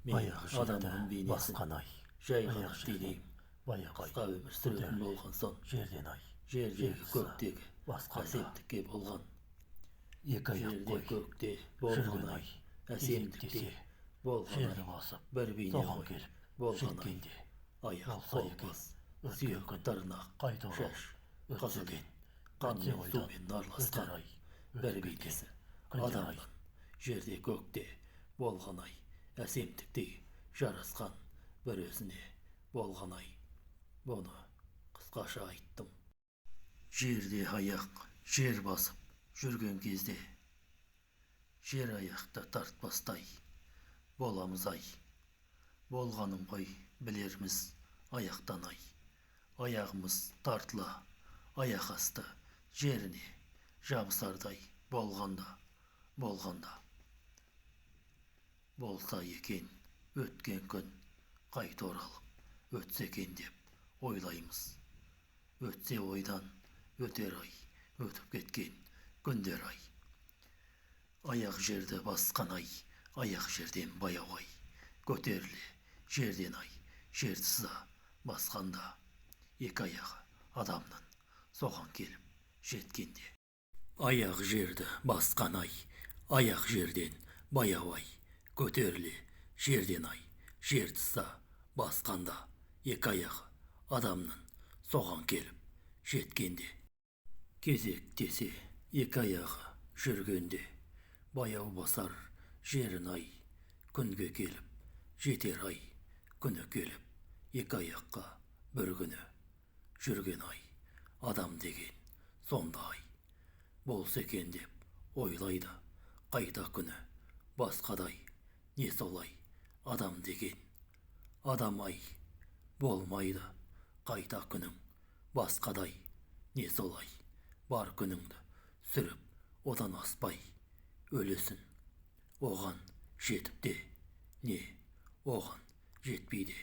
мен адамның бейнесін басқан ай, жай ғана аяқ жерден денеймін. баяғы Қысқа өмір сүретін болған соң, жерден ай, жердегі көктегі басқанда әсемдікке болған, екі аяқ жерде қой, көкте болған жүрген ай, ай, әсемдікте кезектесе, болған жерді ай, басып, бір бейне соған ғой, келіп, болған ай, жеткенде, аяқ болса қол екен, бас, өткен сүйек күн, тырнақ, қайта оралып, шаш, өтсе қыз екен, қан өтсе мен ойдан, сумен өтер араласқан ай, бір өтіп бейнесі, кеткен күндер ай, адамның жерде көкте болған ай, әсемдіктей жарасқан бір өзіне болған ай. Бұны қысқаша айттым. Жерде аяқ жер басып жүрген кезде, жер аяқты тартпастай боламыз ай. Болғаным ғой білерміз аяқтан ай. Аяғымыз тартыла аяқ асты жеріне жабысардай болғанда. Болса екен өткен күн қайта оралып, өтсе екен деп ойлаймыз. Өтсе ойдан өтер ай, өтіп кеткен күндер ай. Аяқ жерді басқан ай, аяқ жерден баяу ай. Көтеріле жерден ай, жерді сыза басқанда, екі аяғы адамның соған келіп жеткенде. Аяқ жерді басқан ай, аяқ жерден баяу ай. Көтеріле жерден ай, жерді сыза басқанда, екі аяғы адамның соған келіп жеткенде. Кезектесе екі аяғы жүргенде, баяу басар жерін ай. Күнге келіп жетер ай, күні келіп екі аяққа бір күні жүрген ай. Адам деген сонда ай. Болса екен деп ойлайды қайта күні басқадай. Не солай адам деген адам ай. Болмайды қайта күнің басқадай. Не солай бар күніңді сүріп одан аспай өлесін. Оған жетіп те не, оған жетпейді.